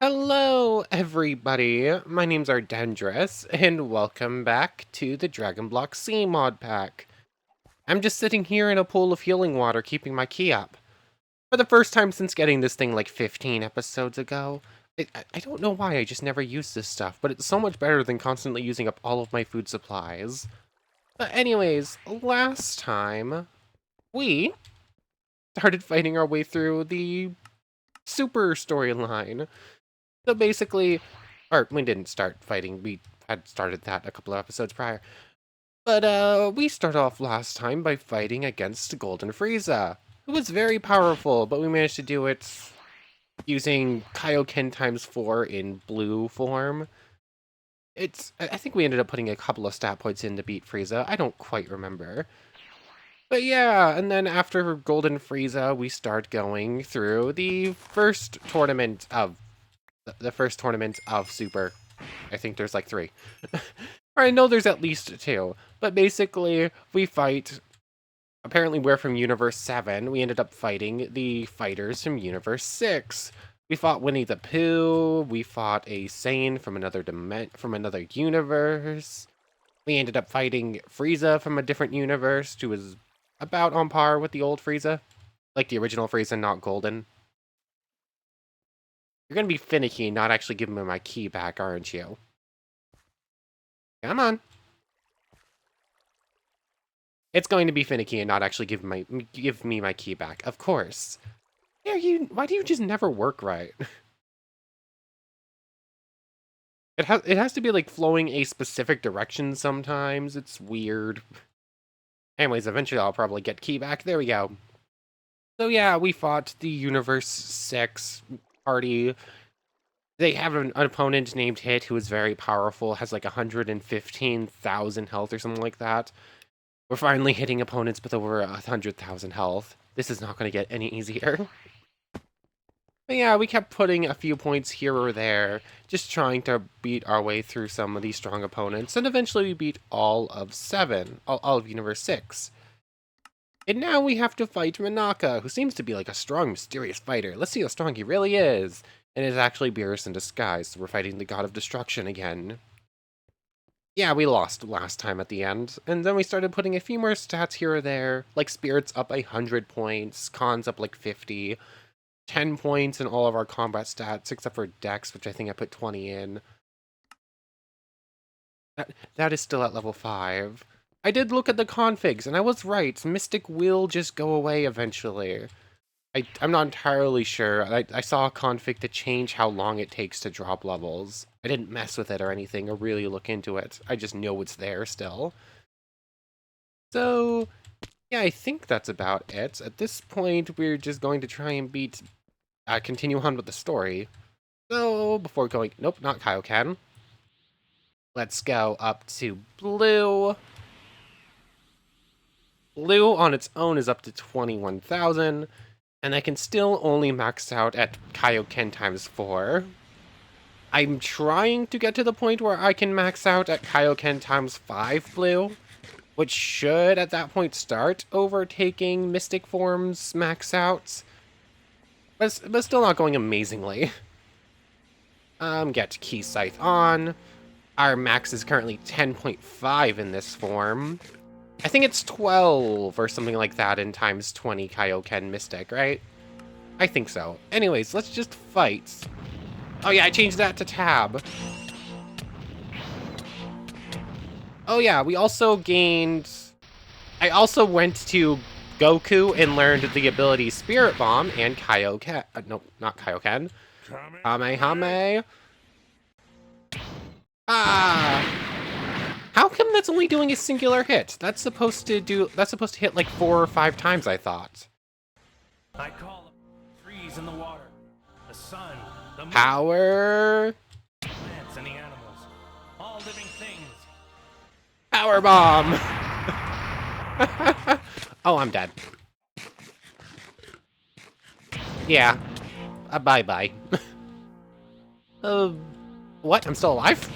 Hello, everybody. My name's Ardendris, and welcome back to the Dragon Block C mod pack. I'm just sitting here in a pool of healing water, keeping my key up. For the first time since getting this thing like 15 episodes ago. I don't know why I just never used this stuff, but it's so much better than constantly using up all of my food supplies. But anyways, last time, we started fighting our way through the Super storyline. So basically, or we didn't start fighting, we had started that a couple of episodes prior. But we started off last time by fighting against Golden Frieza, who was very powerful, but we managed to do it using Kaioken times 4 in blue form. I think we ended up putting a couple of stat points in to beat Frieza, I don't quite remember. But yeah, and then after Golden Frieza, we start going through the first tournament of Super. I think there's like 3. I know there's at least 2, but basically we fight. Apparently, we're from Universe 7. We ended up fighting the fighters from Universe 6. We fought Winnie the Pooh. We fought a Saiyan from another universe. We ended up fighting Frieza from a different universe, who was about on par with the old Frieza, like the original Frieza, not Golden. You're gonna be finicky and not actually give me my key back, aren't you? Come on. It's going to be finicky and not actually give me my key back, of course. Why do you just never work right? It has to be like flowing a specific direction sometimes. It's weird. Anyways, eventually I'll probably get key back. There we go. So yeah, we fought the Universe 6 party. They have an opponent named Hit who is very powerful, has like 115,000 health or something like that. We're finally hitting opponents with over 100,000 health. This is not going to get any easier. But yeah, we kept putting a few points here or there, just trying to beat our way through some of these strong opponents, and eventually we beat all of Universe 6. And now we have to fight Monaka, who seems to be like a strong, mysterious fighter. Let's see how strong he really is. And it's actually Beerus in disguise, so we're fighting the God of Destruction again. Yeah, we lost last time at the end, and then we started putting a few more stats here or there, like Spirit's up 100 points, Con's up like 50, 10 points in all of our combat stats, except for Dex, which I think I put 20 in. That is still at level 5. I did look at the configs, and I was right. Mystic will just go away eventually. I'm not entirely sure. I saw a config to change how long it takes to drop levels. I didn't mess with it or anything or really look into it. I just know it's there still. So, yeah, I think that's about it. At this point, we're just going to try and continue on with the story. So, before going, nope, not Kaioken. Let's go up to Blue. Blue on its own is up to 21,000, and I can still only max out at Kaioken times 4. I'm trying to get to the point where I can max out at Kaioken times 5 Blue, which should at that point start overtaking Mystic Form's max outs, but still not going amazingly. Get Key Scythe on. Our max is currently 10.5 in this form. I think it's 12 or something like that in times 20 Kaioken Mystic, right? I think so. Anyways, let's just fight. Oh yeah, I changed that to Tab. Oh yeah, we also gained... I also went to Goku and learned the ability Spirit Bomb and Kaioken. No, not Kaioken. Kamehame. Ah! How come that's only doing a singular hit? That's supposed to hit like 4 or 5 times, I thought. I call them trees in the water, the sun, the moon, Power. plants and the animals, all living things. Power bomb. Oh, I'm dead. Yeah. Bye-bye. What? I'm still alive?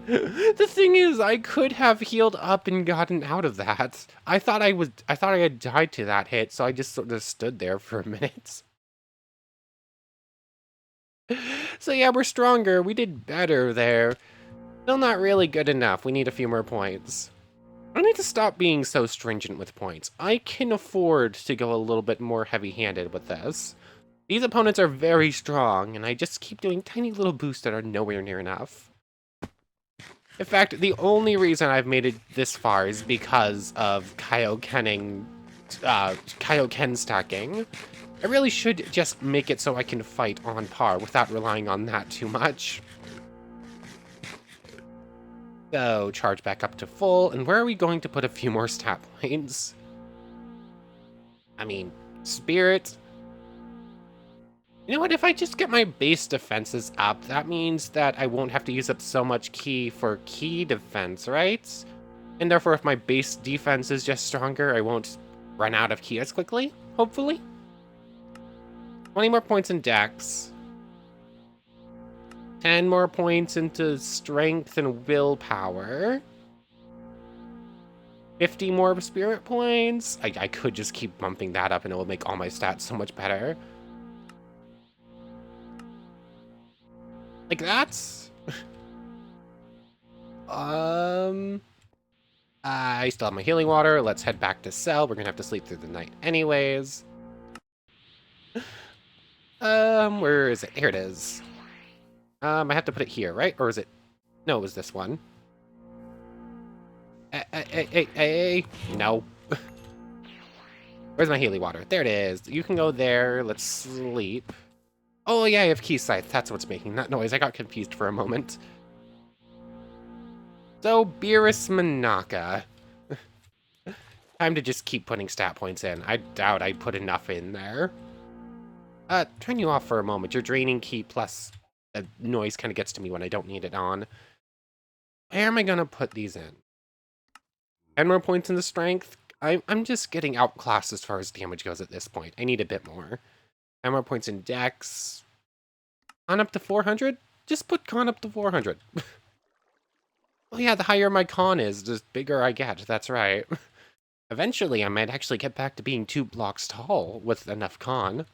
The thing is, I could have healed up and gotten out of that. I thought I had died to that hit, so I just sort of stood there for a minute. So yeah, we're stronger. We did better there. Still not really good enough. We need a few more points. I need to stop being so stringent with points. I can afford to go a little bit more heavy-handed with this. These opponents are very strong, and I just keep doing tiny little boosts that are nowhere near enough. In fact, the only reason I've made it this far is because of Kaioken stacking. I really should just make it so I can fight on par without relying on that too much. So, charge back up to full, and where are we going to put a few more stat points? I mean, Spirit. You know what, if I just get my base defenses up, that means that I won't have to use up so much ki for ki defense, right? And therefore, if my base defense is just stronger, I won't run out of ki as quickly, hopefully. 20 more points in Dex. 10 more points into strength and willpower. 50 more spirit points. I could just keep bumping that up and it will make all my stats so much better. Like that's... I still have my healing water. Let's head back to Cell. We're gonna have to sleep through the night anyways. Where is it? Here it is. I have to put it here, right? Or is it... No, it was this one. Hey. No. Where's my healing water? There it is. You can go there. Let's sleep. Oh, yeah, I have Key Scythe. That's what's making that noise. I got confused for a moment. So, Beerus Manaka. Time to just keep putting stat points in. I doubt I put enough in there. Turn you off for a moment. Your draining key plus the noise kind of gets to me when I don't need it on. Where am I gonna put these in? 10 more points in the strength. I'm just getting outclassed as far as damage goes at this point. I need a bit more. 10 more points in Dex. Con up to 400? Just put Con up to 400. Well, yeah, the higher my Con is, the bigger I get. That's right. Eventually, I might actually get back to being 2 blocks tall with enough Con.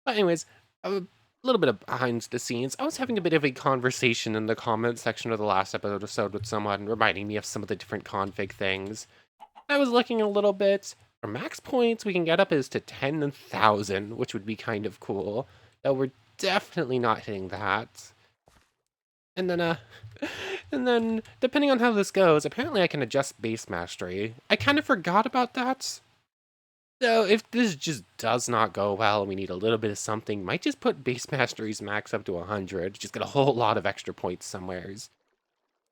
But anyways, a little bit of behind the scenes. I was having a bit of a conversation in the comment section of the last episode with someone, reminding me of some of the different config things. I was looking a little bit. Our max points we can get up is to 10,000, which would be kind of cool. Though we're definitely not hitting that. And then, depending on how this goes, apparently I can adjust base mastery. I kind of forgot about that. So if this just does not go well and we need a little bit of something, might just put base mastery's max up to 100. Just get a whole lot of extra points somewheres.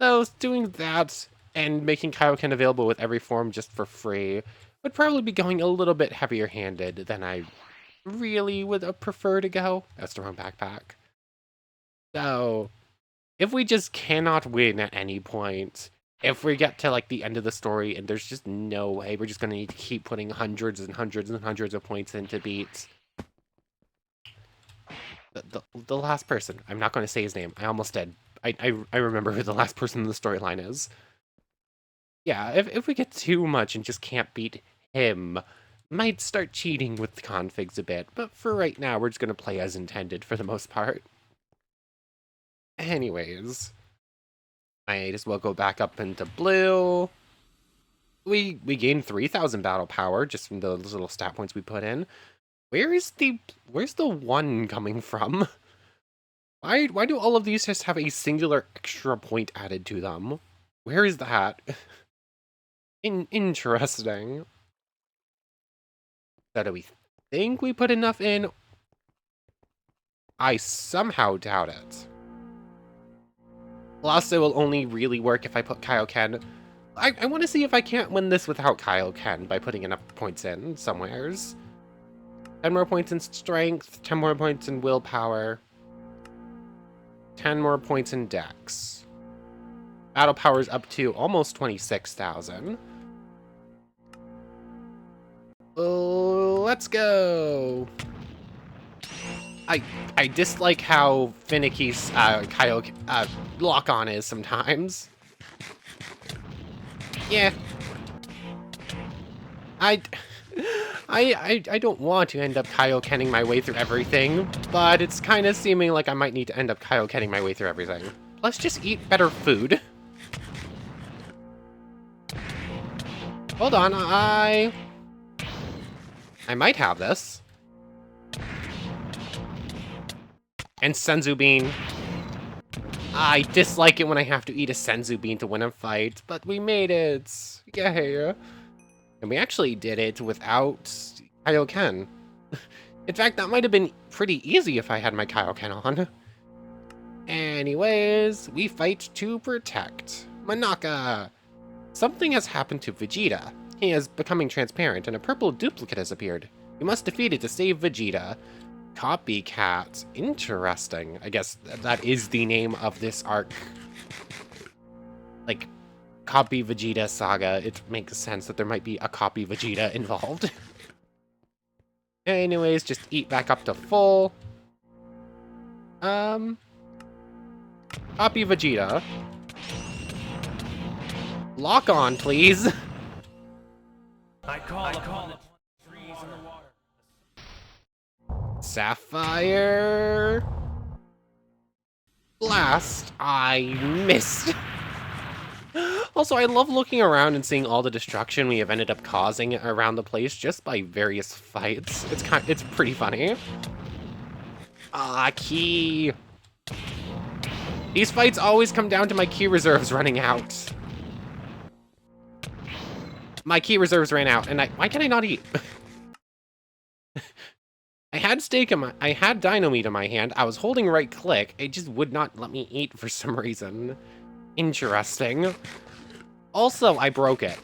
So doing that and making Kaioken available with every form just for free would probably be going a little bit heavier handed than I really would prefer to go. That's the wrong backpack. So if we just cannot win at any point, if we get to like the end of the story and there's just no way, we're just gonna need to keep putting hundreds and hundreds and hundreds of points in to beat the last person. I'm not going to say his name. I almost did. I remember who the last person in the storyline is. Yeah, if we get too much and just can't beat him, might start cheating with the configs a bit. But for right now, we're just gonna play as intended for the most part. Anyways. Might as well go back up into blue. We gained 3,000 battle power just from those little stat points we put in. Where's the one coming from? Why do all of these just have a singular extra point added to them? Where is that? Interesting. So do we think we put enough in? I somehow doubt it. Lasso will only really work if I put Kaioken. I want to see if I can't win this without Kaioken by putting enough points in somewheres. 10 more points in strength, 10 more points in willpower, 10 more points in Dex. Battle power's up to almost 26,000. Let's go. I dislike how finicky Kaioken lock-on is sometimes. Yeah. I don't want to end up Kaiokenning my way through everything, but it's kind of seeming like I might need to end up Kaiokenning my way through everything. Let's just eat better food. Hold on, I might have this. And Senzu Bean. I dislike it when I have to eat a Senzu Bean to win a fight, but we made it. Yay. And we actually did it without Kaioken. In fact, that might have been pretty easy if I had my Kaioken on. Anyways, we fight to protect Monaka. Something has happened to Vegeta. He is becoming transparent and a purple duplicate has appeared. You must defeat it to save Vegeta. Copycat. Interesting. I guess that is the name of this arc. Like, Copy Vegeta Saga. It makes sense that there might be a Copy Vegeta involved. Anyways, just eat back up to full. Copy Vegeta. Lock on, please. I call upon the trees and the water. Sapphire. Blast. I missed. Also, I love looking around and seeing all the destruction we have ended up causing around the place just by various fights. It's pretty funny. Ki. These fights always come down to my ki reserves running out. My ki reserves ran out, and why can I not eat? I had I had Dino Meat in my hand. I was holding right click. It just would not let me eat for some reason. Interesting. Also, I broke it.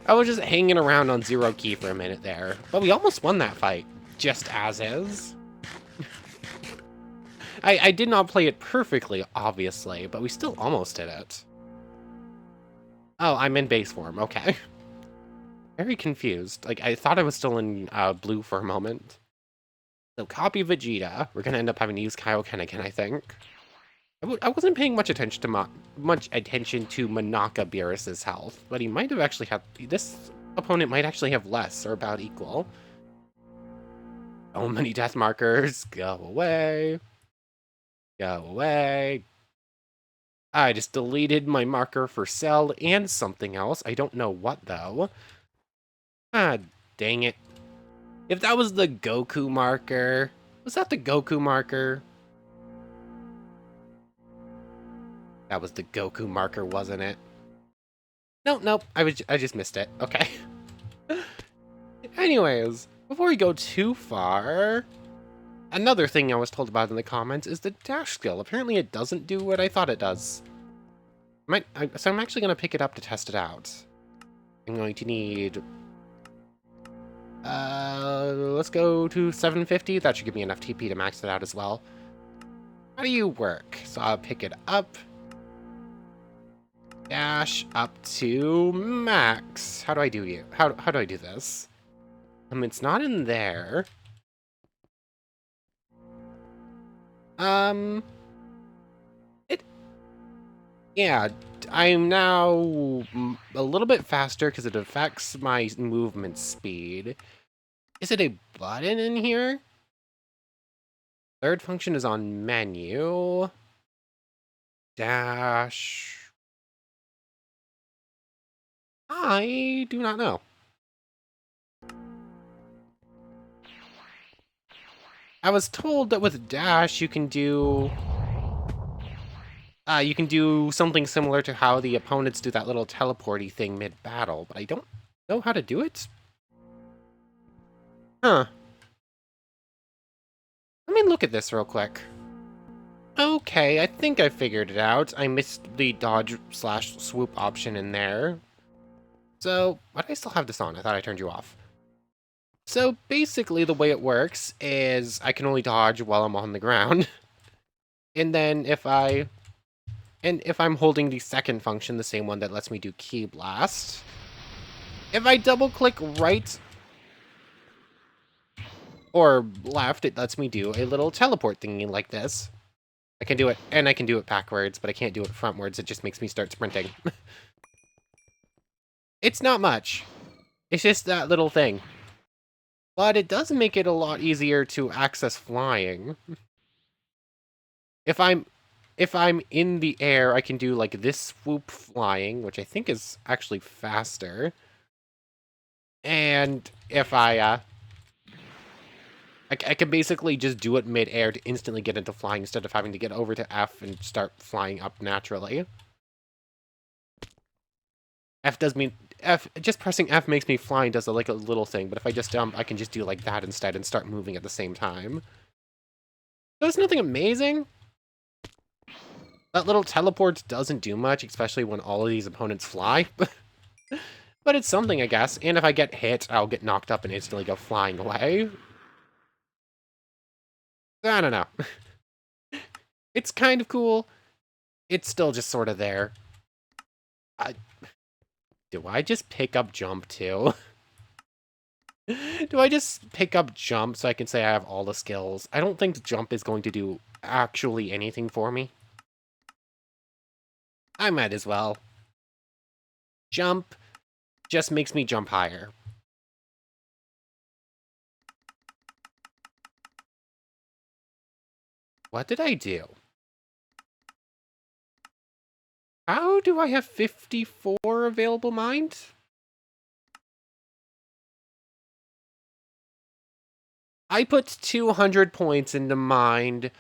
I was just hanging around on 0 ki for a minute there. But we almost won that fight, just as is. I did not play it perfectly, obviously, but we still almost did it. Oh, I'm in base form, okay. Very confused. Like, I thought I was still in blue for a moment. So, copy Vegeta. We're gonna end up having to use Kaioken again, I think. I wasn't paying much attention to Monaka Beerus's health, but he might have actually had... This opponent might actually have less, or about equal. So many death markers. Go away. Go away. I just deleted my marker for Cell and something else. I don't know what, though. Ah, dang it. If that was the Goku marker... Was that the Goku marker? That was the Goku marker, wasn't it? Nope. I just missed it. Okay. Anyways, before we go too far... Another thing I was told about in the comments is the dash skill. Apparently it doesn't do what I thought it does. So I'm actually going to pick it up to test it out. I'm going to need... let's go to 750. That should give me enough TP to max it out as well. How do you work? So I'll pick it up. Dash up to max. How do I do you? How do I do this? It's not in there. Yeah, I'm now a little bit faster because it affects my movement speed. Is it a button in here? Third function is on menu. Dash. I do not know. I was told that with dash you can do something similar to how the opponents do that little teleporty thing mid-battle, but I don't know how to do it. Huh. Let me look at this real quick. Okay, I think I figured it out. I missed the dodge/swoop option in there. So, why do I still have this on? I thought I turned you off. So, basically the way it works is I can only dodge while I'm on the ground. And then if I'm holding the second function, the same one that lets me do Ki Blast, if I double-click right or left, it lets me do a little teleport thingy like this. I can do it, and I can do it backwards, but I can't do it frontwards. It just makes me start sprinting. It's not much. It's just that little thing. But it does make it a lot easier to access flying. If I'm in the air, I can do like this swoop flying, which I think is actually faster. And if I can basically just do it mid-air to instantly get into flying instead of having to get over to F and start flying up naturally. Just pressing F makes me fly and does like a little thing, but if I just jump, I can just do like that instead and start moving at the same time. So it's nothing amazing. That little teleport doesn't do much, especially when all of these opponents fly. But it's something, I guess. And if I get hit, I'll get knocked up and instantly go flying away. I don't know. It's kind of cool. It's still just sort of there. Do I just pick up jump too? Do I just pick up jump so I can say I have all the skills? I don't think jump is going to do actually anything for me. I might as well. Jump just makes me jump higher. What did I do? How do I have 54 available mind? I put 200 points into mind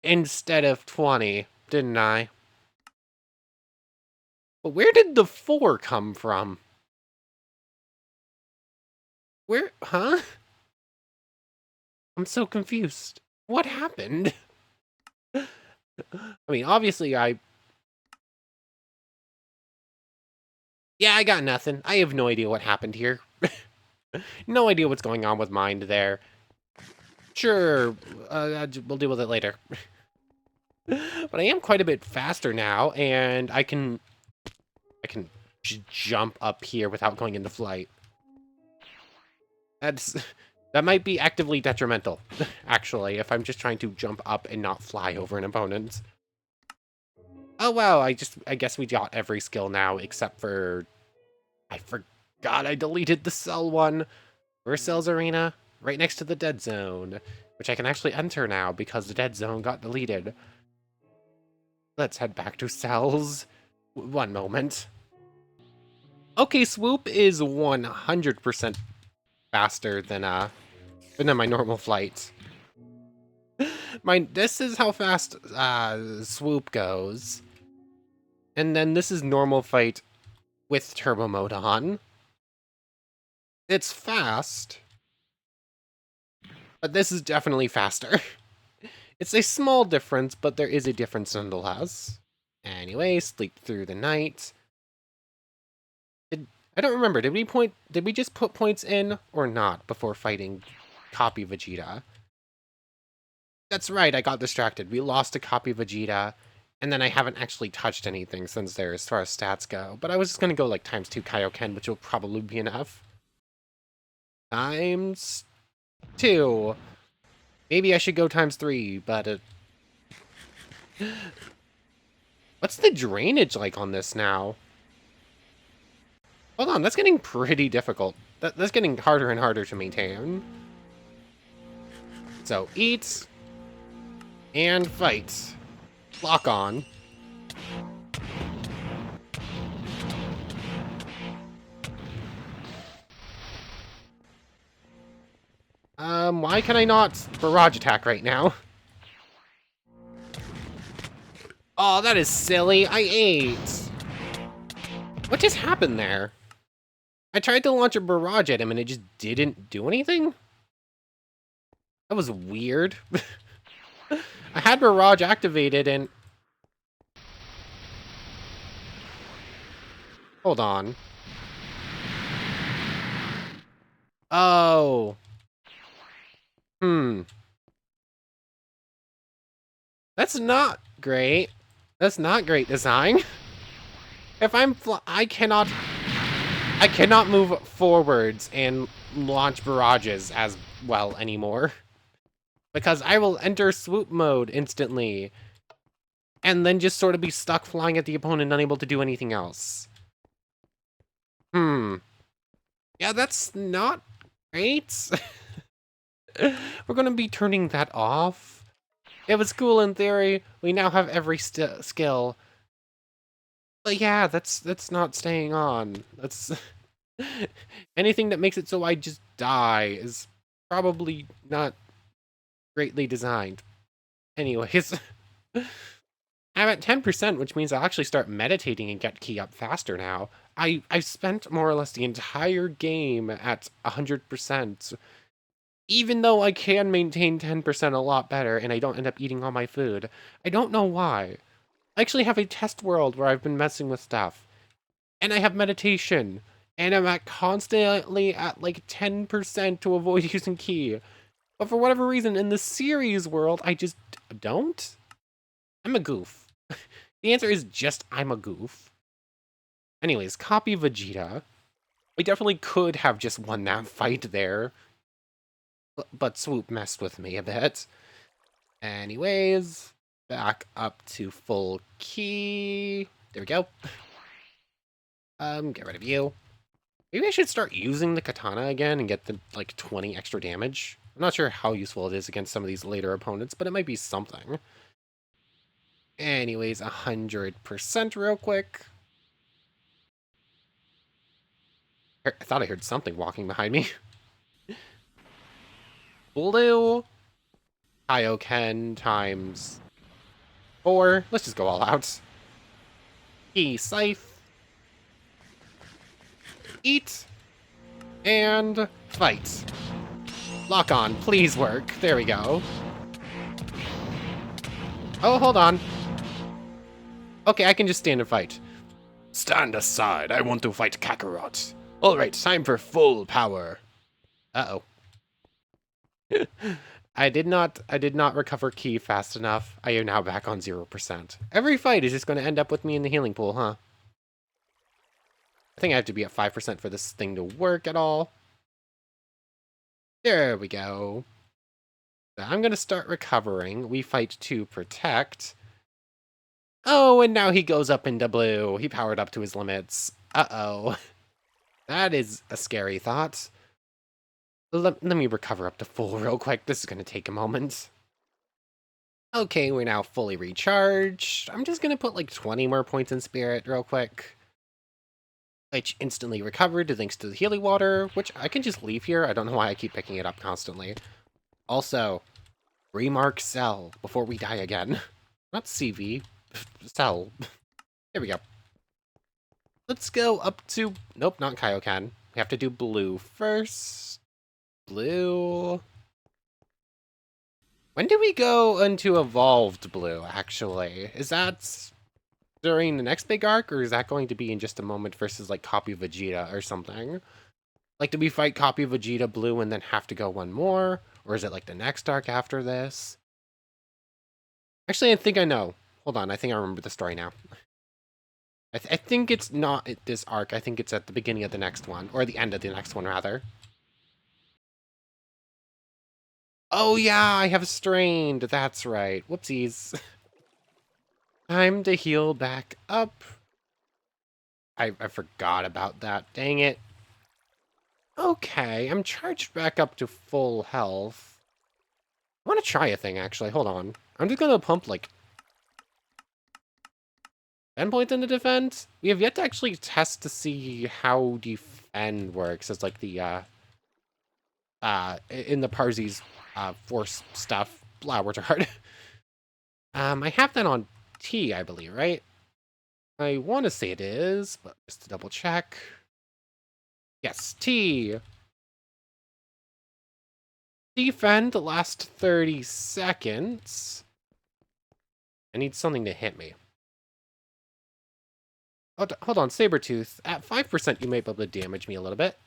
instead of 20, didn't I? But where did the 4 come from? Where, huh? I'm so confused. What happened? I mean, obviously Yeah, I got nothing. I have no idea what happened here. No idea what's going on with mind there. Sure, we'll deal with it later. But I am quite a bit faster now, and I can jump up here without going into flight. That might be actively detrimental, actually, if I'm just trying to jump up and not fly over an opponent. Oh wow, I guess we got every skill now except for... I forgot I deleted the Cell one. Where's Cell's Arena? Right next to the Dead Zone, which I can actually enter now because the Dead Zone got deleted. Let's head back to Cell's. One moment. Okay, Swoop is 100% faster than my normal flight. This is how fast Swoop goes. And then this is normal fight with turbo mode on. It's fast, but this is definitely faster. It's a small difference, but there is a difference nonetheless. Anyway, sleep through the night. I don't remember, did we just put points in or not before fighting Copy Vegeta? That's right, I got distracted. We lost a Copy Vegeta, and then I haven't actually touched anything since there as far as stats go. But I was just gonna go like ×2 Kaioken, which will probably be enough. ×2. Maybe I should go ×3, but what's the drainage like on this now? Hold on, that's getting pretty difficult. That's getting harder and harder to maintain. So, eat and fight. Lock on. Why can I not barrage attack right now? Oh, that is silly. I ate. What just happened there? I tried to launch a barrage at him and it just didn't do anything? That was weird. I had barrage activated and... Hold on. Oh. That's not great. That's not great design. If I cannot move forwards and launch barrages as well anymore. Because I will enter swoop mode instantly. And then just sort of be stuck flying at the opponent, unable to do anything else. Yeah, that's not great. We're gonna be turning that off. It was cool in theory. We now have every skill. But yeah, that's not staying on. That's anything that makes it so I just die is probably not greatly designed. Anyways, I'm at 10%, which means I'll actually start meditating and get ki up faster now. I spent more or less the entire game at 100%, even though I can maintain 10% a lot better and I don't end up eating all my food. I don't know why. I actually have a test world where I've been messing with stuff, and I have meditation, and I'm at constantly at like 10% to avoid using ki. But for whatever reason, in the series world, I just don't. I'm a goof. The answer is just I'm a goof. Anyways, copy Vegeta. We definitely could have just won that fight there, but Swoop messed with me a bit. Anyways, back up to full ki. There we go. Get rid of you. Maybe I should start using the katana again and get the, like, 20 extra damage. I'm not sure how useful it is against some of these later opponents, but it might be something. Anyways, 100% real quick. I thought I heard something walking behind me. Blue Kaioken times 4. Let's just go all out. E Scythe. Eat. And fight. Lock on, please work. There we go. Oh, hold on. Okay, I can just stand and fight. Stand aside, I want to fight Kakarot. Alright, time for full power. Uh-oh. I did not recover ki fast enough. I am now back on 0%. Every fight is just going to end up with me in the healing pool, huh? I think I have to be at 5% for this thing to work at all. There we go. I'm going to start recovering. We fight to protect. Oh, and now he goes up into blue. He powered up to his limits. Uh-oh. That is a scary thought. Let me recover up to full real quick. This is going to take a moment. Okay, we're now fully recharged. I'm just going to put like 20 more points in spirit real quick. Which instantly recovered thanks to the healing water, which I can just leave here. I don't know why I keep picking it up constantly. Also, remark Cell before we die again. Not CV, Cell. There we go. Let's go up to... Nope, not Kaioken. We have to do blue first. Blue... When do we go into evolved blue, actually? Is that during the next big arc, or is that going to be in just a moment versus, like, Copy Vegeta or something? Like, do we fight Copy Vegeta blue and then have to go one more? Or is it, like, the next arc after this? Actually, I think I know. Hold on, I think I remember the story now. I think it's not at this arc. I think it's at the beginning of the next one, or the end of the next one, rather. Oh yeah, I have strained. That's right. Whoopsies. Time to heal back up. I forgot about that. Dang it. Okay, I'm charged back up to full health. I want to try a thing, actually. Hold on. I'm just going to pump, like, 10 points into defense. We have yet to actually test to see how defend works as, like, the, in the Parzy's, force stuff. Blah, words are hard. I have that on T, I believe, right? I want to say it is, but just to double check. Yes, T. Defend the last 30 seconds. I need something to hit me. Oh, hold on, Sabretooth. At 5%, you may be able to damage me a little bit.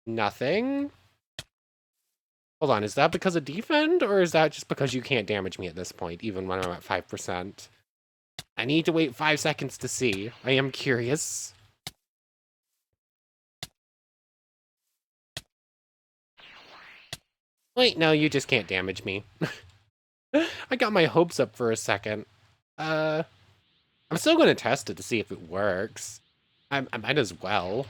Nothing. Hold on, is that because of defend, or is that just because you can't damage me at this point, even when I'm at 5%? I need to wait 5 seconds to see. I am curious. Wait, no, you just can't damage me. I got my hopes up for a second. I'm still going to test it to see if it works. I might as well.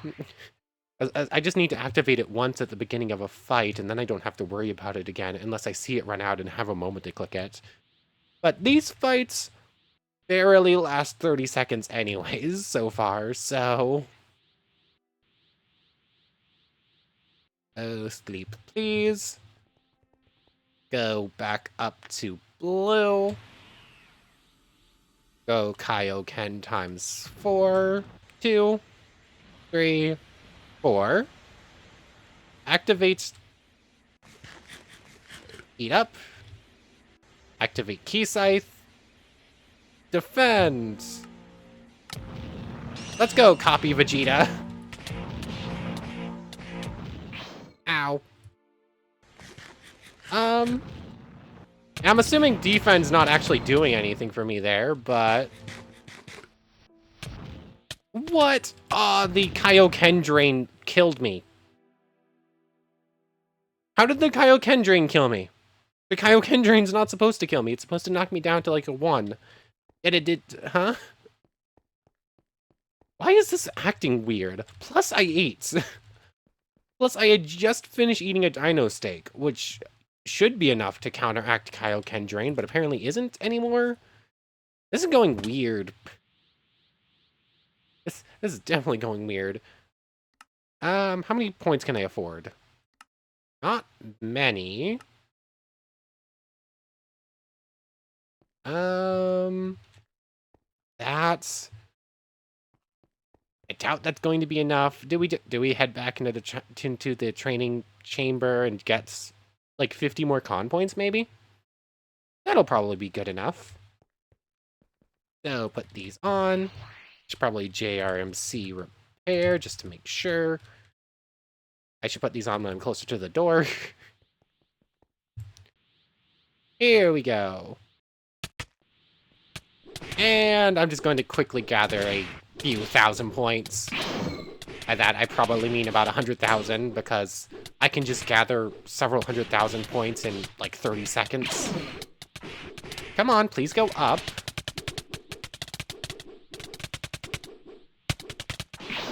I just need to activate it once at the beginning of a fight, and then I don't have to worry about it again unless I see it run out and have a moment to click it. But these fights barely last 30 seconds anyways so far, so... Oh, sleep, please. Go back up to blue. Go Kaioken times 4, 2, 3, 4. Activate. Eat up. Activate Key Scythe. Defend. Let's go, copy Vegeta. Ow. I'm assuming defense not actually doing anything for me there, but... What? The Kaioken Drain killed me. How did the Kaioken Drain kill me? The Kaioken Drain's not supposed to kill me. It's supposed to knock me down to like a 1. Yet it did... Huh? Why is this acting weird? Plus I ate. Plus I had just finished eating a dino steak, which should be enough to counteract Kaioken Drain, but apparently isn't anymore. This is going weird. This is definitely going weird. How many points can I afford? Not many. That's... I doubt that's going to be enough. Do we head back into the training chamber and get like 50 more con points maybe? That'll probably be good enough. So put these on. Should probably JRMC repair just to make sure. I should put these on when I'm closer to the door. Here we go. And I'm just going to quickly gather a few thousand points. By that, I probably mean about 100,000, because I can just gather several 100,000 points in like 30 seconds. Come on, please go up.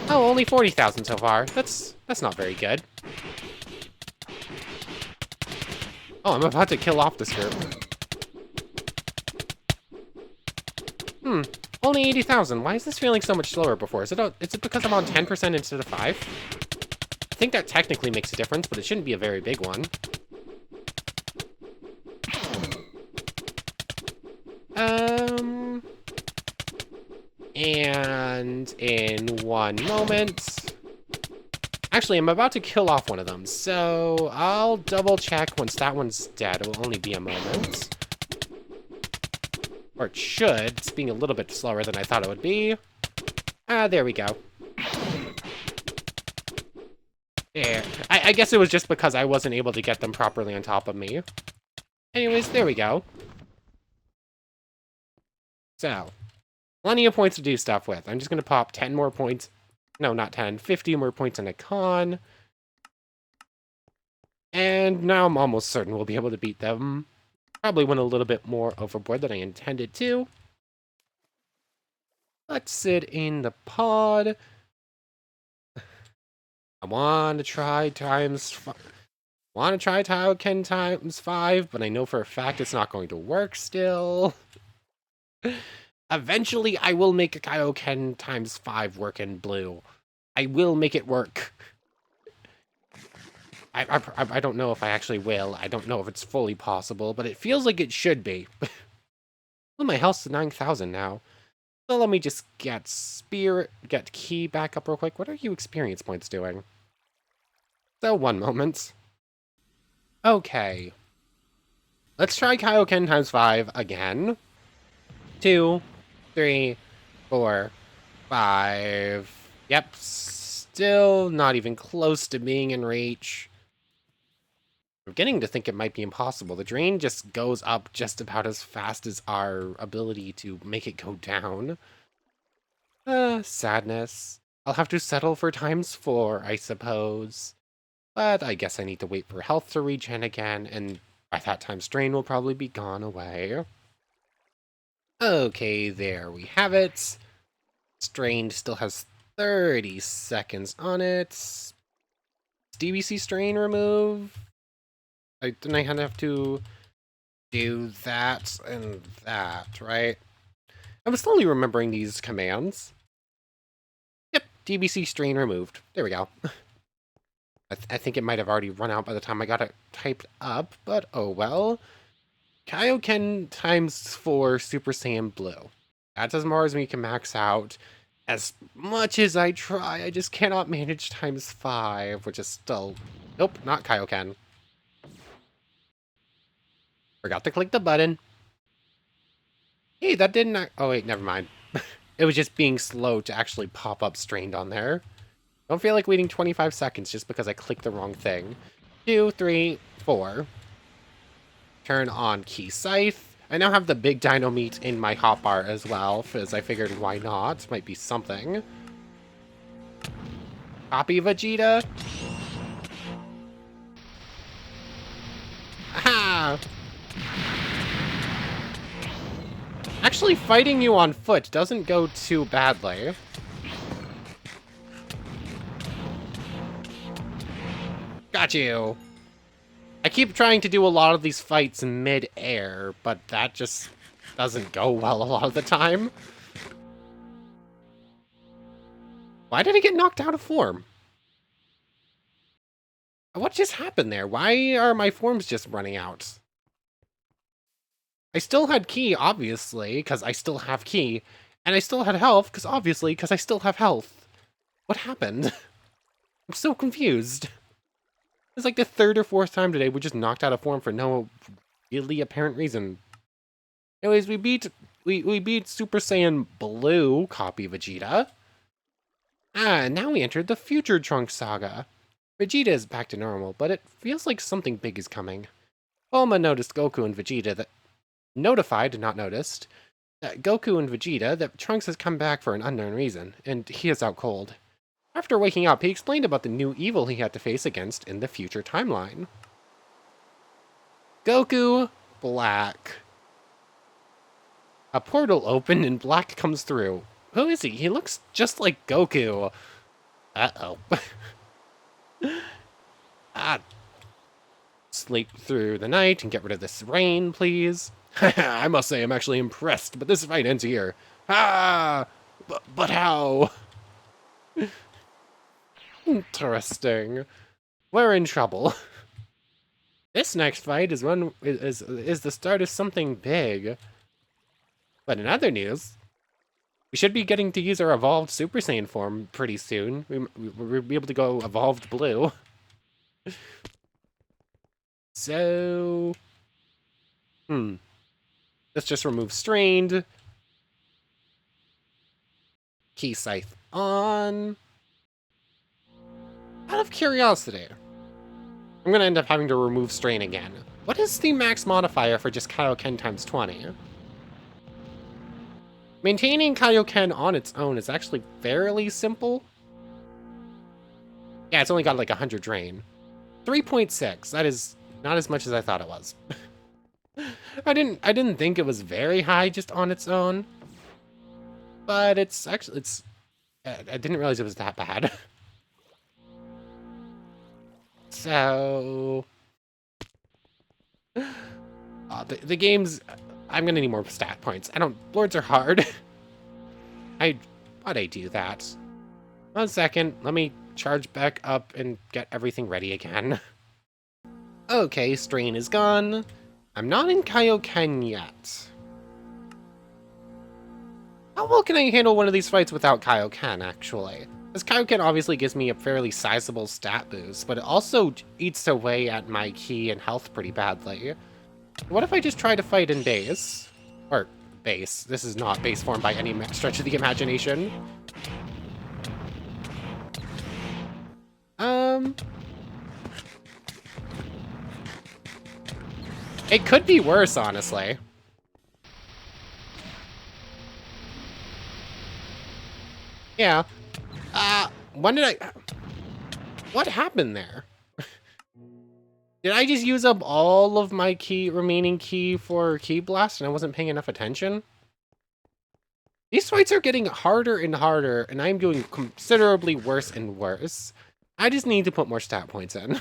Oh, only 40,000 so far. That's not very good. Oh, I'm about to kill off this group. Only 80,000. Why is this feeling so much slower before? Is it because I'm on 10% instead of 5? I think that technically makes a difference, but it shouldn't be a very big one. And in one moment... Actually, I'm about to kill off one of them, so I'll double check once that one's dead. It will only be a moment. Or it should. It's being a little bit slower than I thought it would be. There we go. There. I guess it was just because I wasn't able to get them properly on top of me. Anyways, there we go. So, plenty of points to do stuff with. I'm just going to pop 10 more points. No, not 10. 50 more points in a con. And now I'm almost certain we'll be able to beat them. Probably went a little bit more overboard than I intended to. Let's sit in the pod. I want to try Kaioken times 5, but I know for a fact it's not going to work still. Eventually, I will make a Kaioken times 5 work in blue. I will make it work. I don't know if I actually will. I don't know if it's fully possible, but it feels like it should be. Well, my health's 9,000 now. So let me just get key back up real quick. What are you experience points doing? So, one moment. Okay. Let's try Kaioken times 5 again. 2, 3, 4, 5. Yep, still not even close to being in reach. I'm beginning to think it might be impossible. The drain just goes up just about as fast as our ability to make it go down. Sadness. I'll have to settle for times 4, I suppose. But I guess I need to wait for health to regen again, and by that time strain will probably be gone away. Okay, there we have it. Strain still has 30 seconds on it. DBC strain remove. Didn't I have to do that and that, right? I was slowly remembering these commands. Yep, DBC strain removed. There we go. I think it might have already run out by the time I got it typed up, but oh well. Kaioken times 4 Super Saiyan Blue. That's as far as we can max out. As much as I try, I just cannot manage times 5, which is still... Nope, not Kaioken. Forgot to click the button. Hey, that didn't... Oh wait, never mind. It was just being slow to actually pop up strained on there. Don't feel like waiting 25 seconds just because I clicked the wrong thing. 2, 3, 4. Turn on Key Scythe. I now have the big dino meat in my hotbar as well, because I figured why not? Might be something. Copy Vegeta. Aha! Actually, fighting you on foot doesn't go too badly. Got you! I keep trying to do a lot of these fights mid-air, but that just doesn't go well a lot of the time. Why did I get knocked out of form? What just happened there? Why are my forms just running out? I still had ki, obviously, because I still have ki. And I still had health, because I still have health. What happened? I'm so confused. It's like the 3rd or 4th time today we just knocked out of form for no really apparent reason. Anyways, we beat Super Saiyan Blue, copy Vegeta. Now we entered the future Trunks saga. Vegeta is back to normal, but it feels like something big is coming. Bulma noticed Goku and Vegeta that... Notified, not noticed, that Goku and Vegeta that Trunks has come back for an unknown reason, and he is out cold. After waking up, he explained about the new evil he had to face against in the future timeline. Goku, Black. A portal opened and Black comes through. Who is he? He looks just like Goku. Uh-oh. Sleep through the night and get rid of this rain, please. I must say I'm actually impressed, but this fight ends here. But how? Interesting. We're in trouble. This next fight is the start of something big. But in other news, we should be getting to use our evolved Super Saiyan form pretty soon. We'll be able to go evolved blue. So... Let's just remove strained. Key Scythe on. Out of curiosity, I'm gonna end up having to remove strain again. What is the max modifier for just Kaioken times 20? Maintaining Kaioken on its own is actually fairly simple. Yeah, it's only got like 100 drain. 3.6, that is not as much as I thought it was. I didn't think it was very high just on its own. But it's actually, I didn't realize it was that bad. So... the game's... I'm gonna need more stat points. Lords are hard. Why'd I do that? 1 second, let me charge back up and get everything ready again. Okay, strain is gone. I'm not in Kaioken yet. How well can I handle one of these fights without Kaioken, actually? Because Kaioken obviously gives me a fairly sizable stat boost, but it also eats away at my ki and health pretty badly. What if I just try to fight in base? Or base. This is not base form by any stretch of the imagination. It could be worse, honestly. Yeah. When did I... What happened there? Did I just use up all of my remaining ki for Ki Blast and I wasn't paying enough attention? These fights are getting harder and harder, and I'm doing considerably worse and worse. I just need to put more stat points in.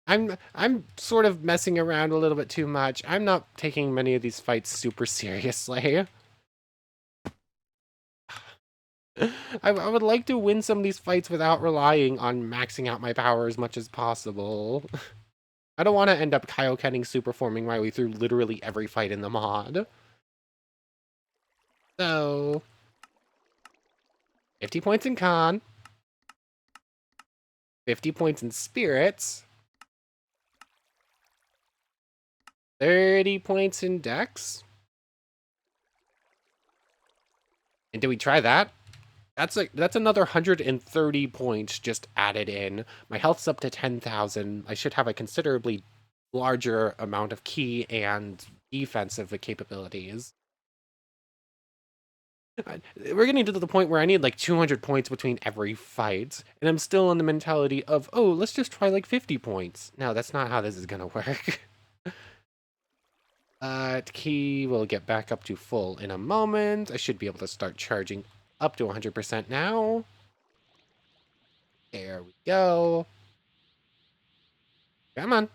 I'm sort of messing around a little bit too much. I'm not taking many of these fights super seriously. I would like to win some of these fights without relying on maxing out my power as much as possible. I don't want to end up Kaiokening superforming my way through literally every fight in the mod. So, 50 points in Con, 50 points in Spirits, 30 points in Dex. And did we try that? That's another 130 points just added in. My health's up to 10,000. I should have a considerably larger amount of ki and defensive capabilities. We're getting to the point where I need like 200 points between every fight, and I'm still in the mentality of, oh, let's just try like 50 points. No, that's not how this is gonna work. Ki will get back up to full in a moment. I should be able to start charging up to 100% now. There we go. Come on.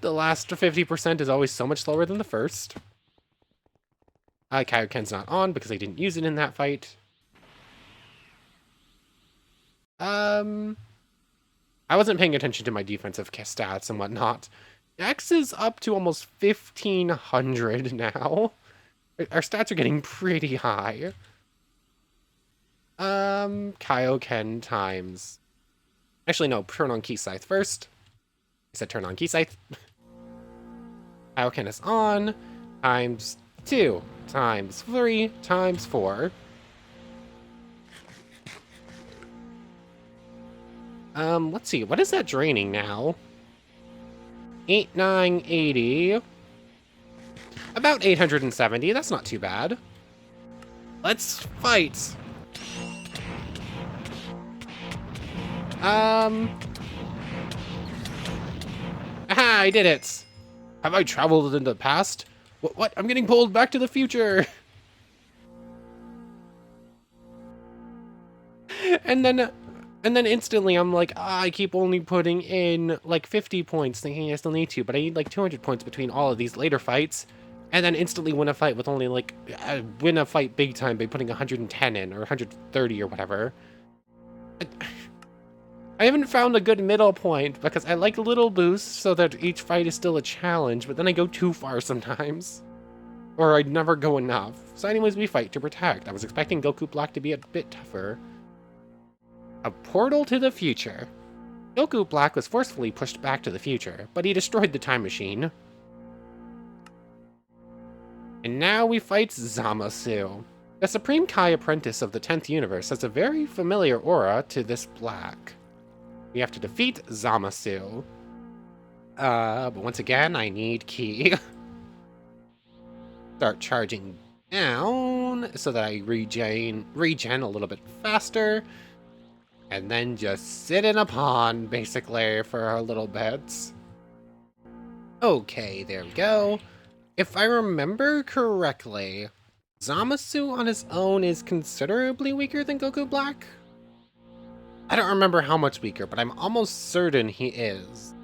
The last 50% is always so much slower than the first. Kaioken's not on because I didn't use it in that fight. I wasn't paying attention to my defensive stats and whatnot. X is up to almost 1,500 now. Our stats are getting pretty high. Kaioken times... Actually, no, turn on Ki Scythe first. I said turn on Ki Scythe. Kaioken is on. Times 2, times 3, times 4. Let's see, what is that draining now? 8, 9, 80. About 870, that's not too bad. Let's fight. Aha, I did it. Have I traveled in the past? What? I'm getting pulled back to the future. And then instantly I'm like, I keep only putting in like 50 points thinking I still need to, but I need like 200 points between all of these later fights. And then instantly win a fight with only like, win a fight big time by putting 110 in or 130 or whatever. I haven't found a good middle point because I like little boosts so that each fight is still a challenge, but then I go too far sometimes. Or I never go enough. So anyways, we fight to protect. I was expecting Goku Black to be a bit tougher. A portal to the future. Goku Black was forcefully pushed back to the future, but he destroyed the time machine. And now we fight Zamasu. The Supreme Kai apprentice of the 10th universe has a very familiar aura to this Black. We have to defeat Zamasu. But once again, I need Ki. Start charging down so that I regen a little bit faster. And then just sit in a pond, basically, for a little bit. Okay, there we go. If I remember correctly, Zamasu on his own is considerably weaker than Goku Black. I don't remember how much weaker, but I'm almost certain he is.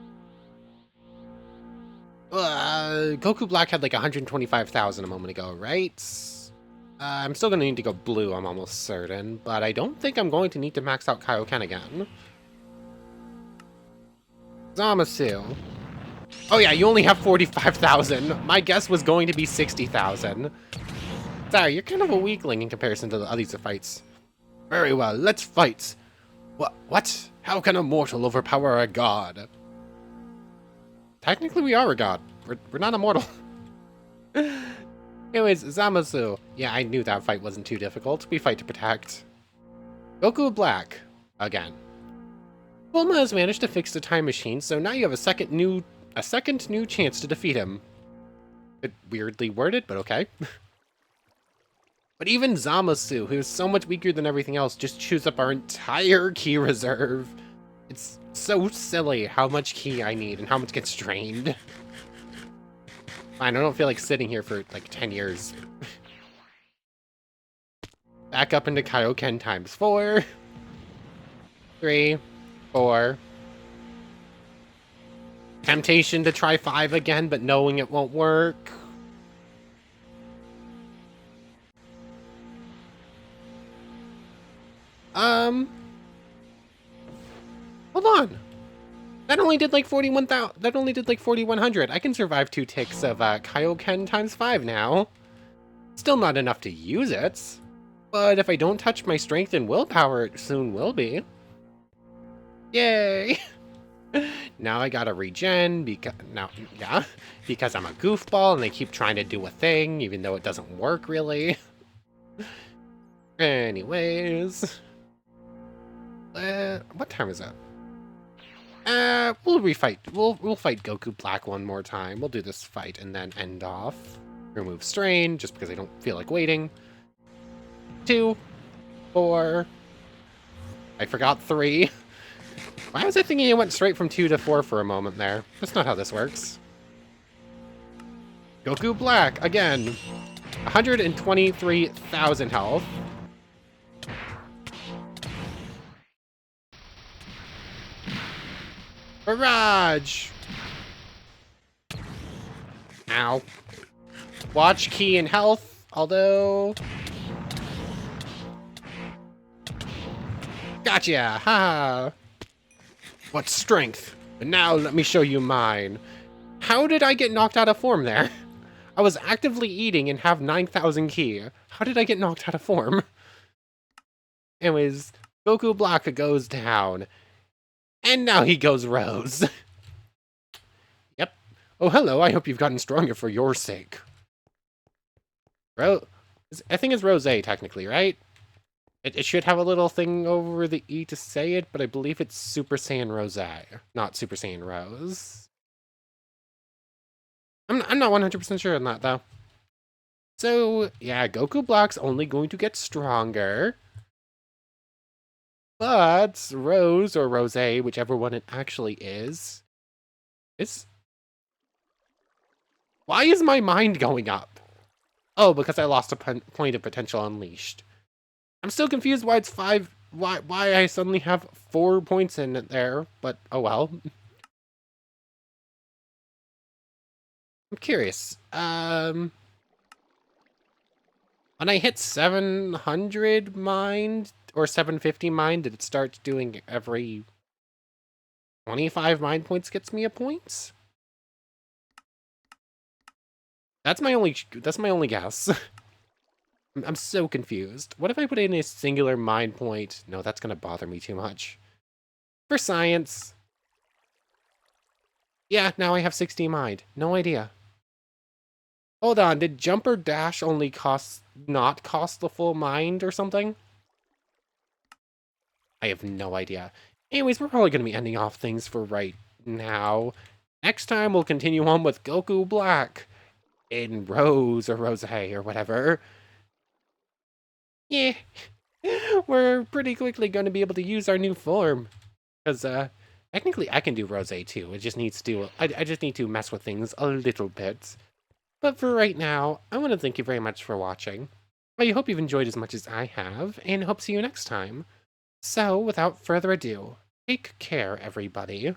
Goku Black had like 125,000 a moment ago, right? I'm still gonna need to go blue, I'm almost certain, but I don't think I'm going to need to max out Kaioken again. Zamasu. Oh yeah, you only have 45,000. My guess was going to be 60,000. Sorry, you're kind of a weakling in comparison to the other fights. Very well, let's fight. What? How can a mortal overpower a god? Technically, we are a god. We're not immortal. Anyways, Zamasu. Yeah, I knew that fight wasn't too difficult. We fight to protect. Goku Black. Again. Bulma has managed to fix the time machine, so now you have a second new chance to defeat him. Bit weirdly worded, but okay. But even Zamasu, who is so much weaker than everything else, just chews up our entire ki reserve. It's so silly how much ki I need and how much gets drained. Fine, I don't feel like sitting here for like 10 years. Back up into Kaioken times 4. 3, 4. Temptation to try 5 again, but knowing it won't work. Hold on. That only did like 41,000. That only did like 4,100. I can survive 2 ticks of Kaioken times 5 now. Still not enough to use it. But if I don't touch my strength and willpower, it soon will be. Yay! Now I gotta regen because because I'm a goofball and they keep trying to do a thing even though it doesn't work really. Anyways, what time is it? We'll refight. We'll fight Goku Black one more time. We'll do this fight and then end off. Remove strain just because I don't feel like waiting. 2, 4. I forgot 3. Why was I thinking it went straight from 2 to 4 for a moment there? That's not how this works. Goku Black, again. 123,000 health. Barrage! Ow. Watch Ki and health, although... Gotcha! Ha! What strength! And now let me show you mine. How did I get knocked out of form there? I was actively eating and have 9,000 Ki. How did I get knocked out of form? Anyways, Goku Black goes down. And now he goes Rose. Yep. Oh, hello, I hope you've gotten stronger for your sake. I think it's Rose, technically, right? It should have a little thing over the E to say it, but I believe it's Super Saiyan Rose, not Super Saiyan Rose. I'm not 100% sure on that, though. So, yeah, Goku Black's only going to get stronger. But Rose, or Rose, whichever one it actually is... Why is my mind going up? Oh, because I lost a point of potential unleashed. I'm still confused why it's 5... Why I suddenly have 4 points in it there, but oh well. I'm curious. When I hit 700 mind, or 750 mind, did it start doing every 25 mind points gets me a point? That's my only guess. I'm so confused. What if I put in a singular mind point? No, that's gonna bother me too much. For science. Yeah, now I have 60 mind. No idea. Hold on, did jump or dash only not cost the full mind or something? I have no idea. Anyways, we're probably gonna be ending off things for right now. Next time we'll continue on with Goku Black in Rose or Rose or whatever. Yeah, we're pretty quickly going to be able to use our new form. Because, technically I can do Rose too. It just needs to, I just need to mess with things a little bit. But for right now, I want to thank you very much for watching. I hope you've enjoyed as much as I have, and hope to see you next time. So, without further ado, take care, everybody.